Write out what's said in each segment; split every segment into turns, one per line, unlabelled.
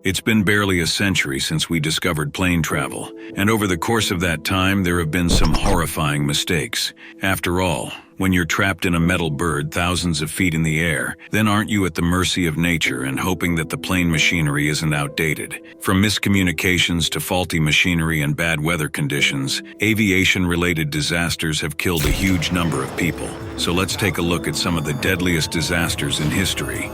It's been barely a century since we discovered plane travel, and over the course of that time there have been some horrifying mistakes. After all, when you're trapped in a metal bird thousands of feet in the air, then aren't you at the mercy of nature and hoping that the plane machinery isn't outdated? From miscommunications to faulty machinery and bad weather conditions, aviation-related disasters have killed a huge number of people. So let's take a look at some of the deadliest disasters in history.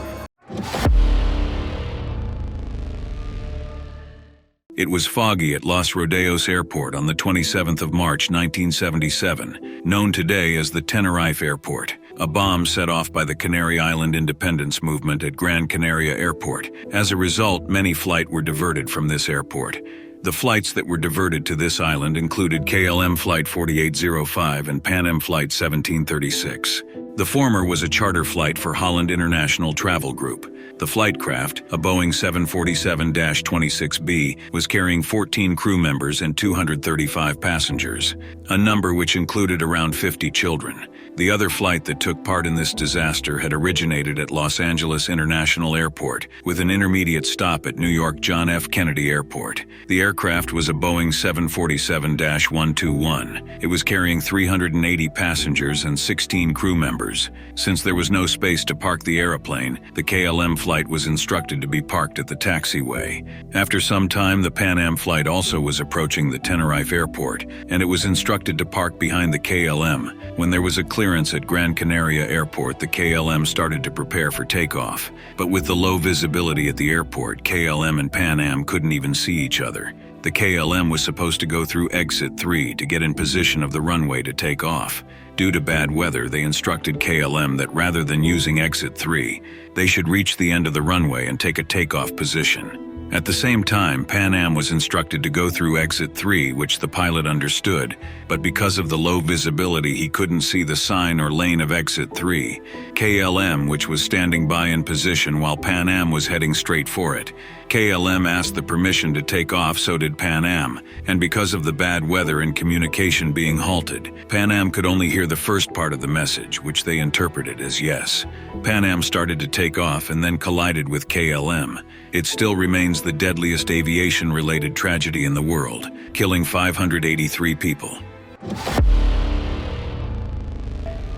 It was foggy at Los Rodeos Airport on the 27th of March 1977, known today as the Tenerife Airport. A bomb set off by the Canary Island independence movement at Gran Canaria Airport. As a result, many flights were diverted from this airport. The flights that were diverted to this island included KLM Flight 4805 and Pan Am Flight 1736. The former was a charter flight for Holland International Travel Group. The flight craft, a Boeing 747-26B, was carrying 14 crew members and 235 passengers, a number which included around 50 children. The other flight that took part in this disaster had originated at Los Angeles International Airport, with an intermediate stop at New York John F. Kennedy Airport. The aircraft was a Boeing 747-121. It was carrying 380 passengers and 16 crew members. Since there was no space to park the airplane, the KLM flight was instructed to be parked at the taxiway. After some time, the Pan Am flight also was approaching the Tenerife Airport, and it was instructed to park behind the KLM. When there was a clearance at Gran Canaria Airport, the KLM started to prepare for takeoff. But with the low visibility at the airport, KLM and Pan Am couldn't even see each other. The KLM was supposed to go through exit 3 to get in position of the runway to take off. Due to bad weather, they instructed KLM that rather than using exit 3, they should reach the end of the runway and take a takeoff position. At the same time, Pan Am was instructed to go through exit 3, which the pilot understood, but because of the low visibility he couldn't see the sign or lane of exit 3. KLM, which was standing by in position while Pan Am was heading straight for it. KLM asked the permission to take off, so did Pan Am, and because of the bad weather and communication being halted, Pan Am could only hear the first part of the message, which they interpreted as yes. Pan Am started to take off and then collided with KLM. It still remains the deadliest aviation-related tragedy in the world, killing 583 people.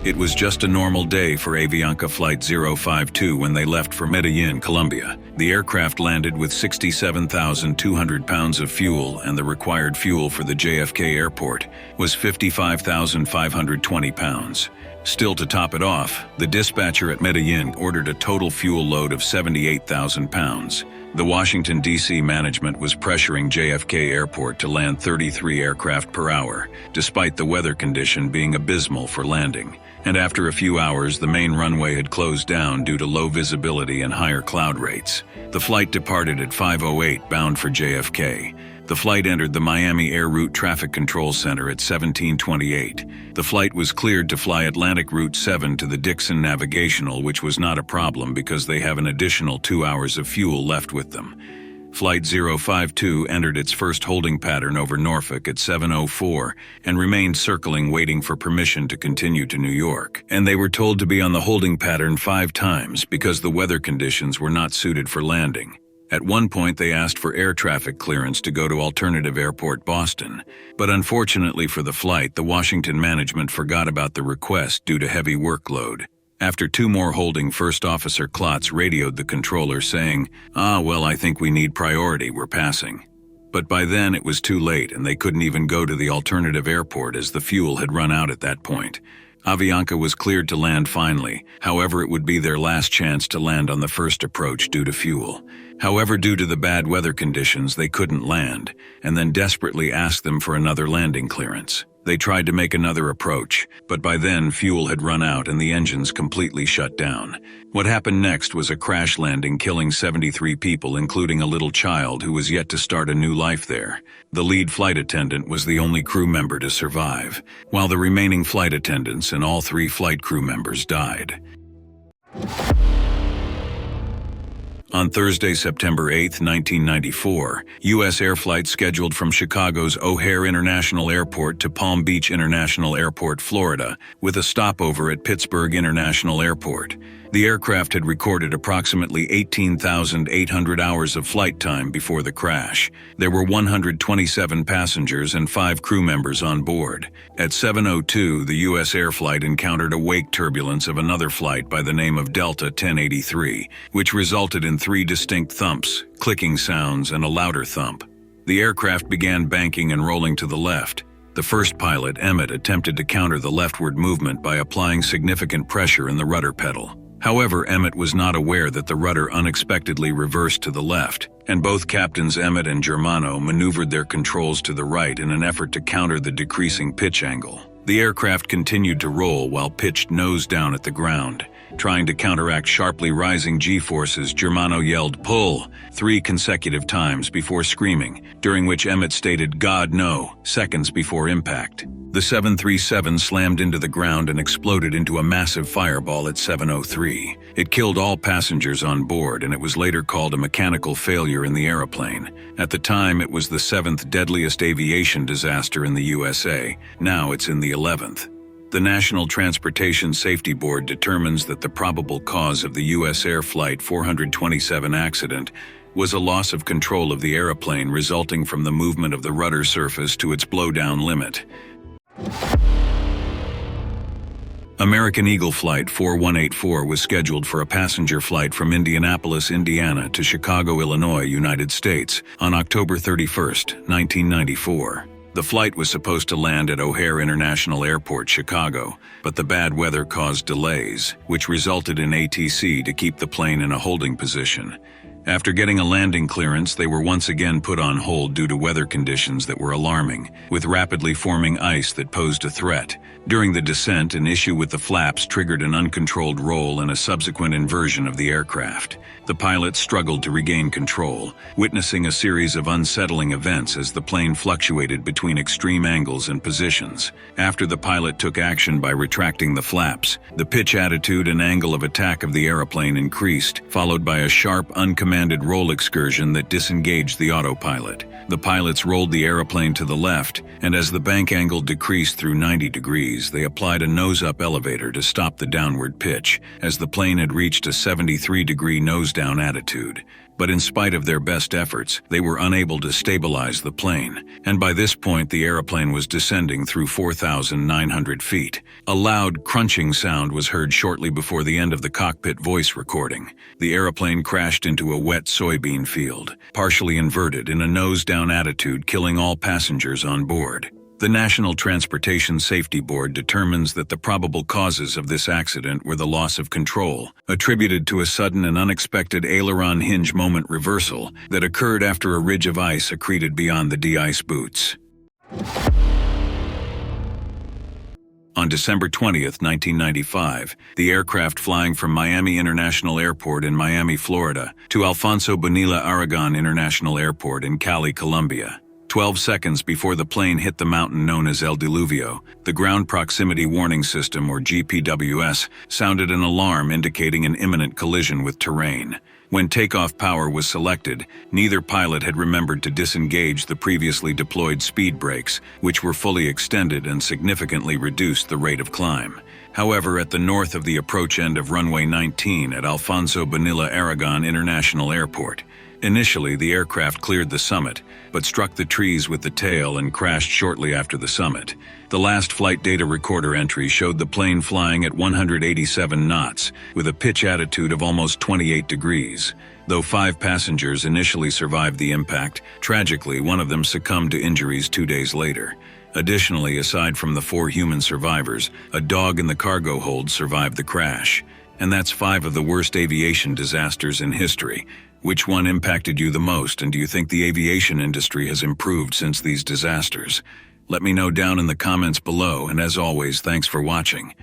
It was just a normal day for Avianca Flight 052 when they left for Medellin, Colombia. The aircraft landed with 67,200 pounds of fuel, and the required fuel for the JFK airport was 55,520 pounds. Still, to top it off, the dispatcher at Medellin ordered a total fuel load of 78,000 pounds. The Washington, D.C. management was pressuring JFK Airport to land 33 aircraft per hour, despite the weather condition being abysmal for landing. And after a few hours, the main runway had closed down due to low visibility and higher cloud rates. The flight departed at 5:08 bound for JFK. The flight entered the Miami Air Route Traffic Control Center at 17:28. The flight was cleared to fly Atlantic Route 7 to the Dixon Navigational, which was not a problem because they have an additional 2 hours of fuel left with them. Flight 052 entered its first holding pattern over Norfolk at 7:04 and remained circling, waiting for permission to continue to New York. And they were told to be on the holding pattern 5 times because the weather conditions were not suited for landing. At one point, they asked for air traffic clearance to go to Alternative Airport Boston, but unfortunately for the flight, the Washington management forgot about the request due to heavy workload. After 2 more holding, First Officer Klotz radioed the controller saying, well, I think we need priority, we're passing. But by then it was too late and they couldn't even go to the alternative airport as the fuel had run out at that point. Avianca was cleared to land finally, however it would be their last chance to land on the first approach due to fuel. However, due to the bad weather conditions, they couldn't land, and then desperately asked them for another landing clearance. They tried to make another approach, but by then fuel had run out and the engines completely shut down. What happened next was a crash landing, killing 73 people, including a little child who was yet to start a new life there. The lead flight attendant was the only crew member to survive, while the remaining flight attendants and all 3 flight crew members died. On Thursday, September 8, 1994, U.S. air flights scheduled from Chicago's O'Hare International Airport to Palm Beach International Airport, Florida, with a stopover at Pittsburgh International Airport. The aircraft had recorded approximately 18,800 hours of flight time before the crash. There were 127 passengers and 5 crew members on board. At 7:02, the U.S. air flight encountered a wake turbulence of another flight by the name of Delta 1083, which resulted in 3 distinct thumps, clicking sounds, and a louder thump. The aircraft began banking and rolling to the left. The first pilot, Emmett, attempted to counter the leftward movement by applying significant pressure in the rudder pedal. However, Emmett was not aware that the rudder unexpectedly reversed to the left, and both captains Emmett and Germano maneuvered their controls to the right in an effort to counter the decreasing pitch angle. The aircraft continued to roll while pitched nose down at the ground. Trying to counteract sharply rising G-forces, Germano yelled, "Pull!" 3 consecutive times before screaming, during which Emmett stated, "God, no," seconds before impact. The 737 slammed into the ground and exploded into a massive fireball at 7:03. It killed all passengers on board, and it was later called a mechanical failure in the airplane. At the time, it was the 7th deadliest aviation disaster in the USA. Now it's in the 11th. The National Transportation Safety Board determines that the probable cause of the U.S. Air Flight 427 accident was a loss of control of the airplane resulting from the movement of the rudder surface to its blowdown limit. American Eagle Flight 4184 was scheduled for a passenger flight from Indianapolis, Indiana to Chicago, Illinois, United States on October 31, 1994. The flight was supposed to land at O'Hare International Airport, Chicago, but the bad weather caused delays, which resulted in ATC to keep the plane in a holding position. After getting a landing clearance, they were once again put on hold due to weather conditions that were alarming, with rapidly forming ice that posed a threat. During the descent, an issue with the flaps triggered an uncontrolled roll and a subsequent inversion of the aircraft. The pilots struggled to regain control, witnessing a series of unsettling events as the plane fluctuated between extreme angles and positions. After the pilot took action by retracting the flaps, the pitch, attitude, and angle of attack of the airplane increased, followed by a sharp, uncommanded roll excursion that disengaged the autopilot. The pilots rolled the airplane to the left, and as the bank angle decreased through 90 degrees, they applied a nose-up elevator to stop the downward pitch, as the plane had reached a 73-degree nose-down attitude. But in spite of their best efforts, they were unable to stabilize the plane, and by this point the airplane was descending through 4,900 feet. A loud, crunching sound was heard shortly before the end of the cockpit voice recording. The airplane crashed into a wet soybean field, partially inverted in a nose-down attitude, killing all passengers on board. The National Transportation Safety Board determines that the probable causes of this accident were the loss of control, attributed to a sudden and unexpected aileron hinge moment reversal that occurred after a ridge of ice accreted beyond the de-ice boots. On December 20, 1995, the aircraft flying from Miami International Airport in Miami, Florida, to Alfonso Bonilla Aragon International Airport in Cali, Colombia. 12 seconds before the plane hit the mountain known as El Diluvio, the Ground Proximity Warning System, or GPWS, sounded an alarm indicating an imminent collision with terrain. When takeoff power was selected, neither pilot had remembered to disengage the previously deployed speed brakes, which were fully extended and significantly reduced the rate of climb. However, at the north of the approach end of runway 19 at Alfonso Bonilla Aragon International Airport, initially the aircraft cleared the summit, but struck the trees with the tail and crashed shortly after the summit. The last flight data recorder entry showed the plane flying at 187 knots, with a pitch attitude of almost 28 degrees. Though 5 passengers initially survived the impact, tragically one of them succumbed to injuries 2 days later. Additionally, aside from the 4 human survivors, a dog in the cargo hold survived the crash. And that's 5 of the worst aviation disasters in history. Which one impacted you the most, and do you think the aviation industry has improved since these disasters? Let me know down in the comments below, and as always, thanks for watching.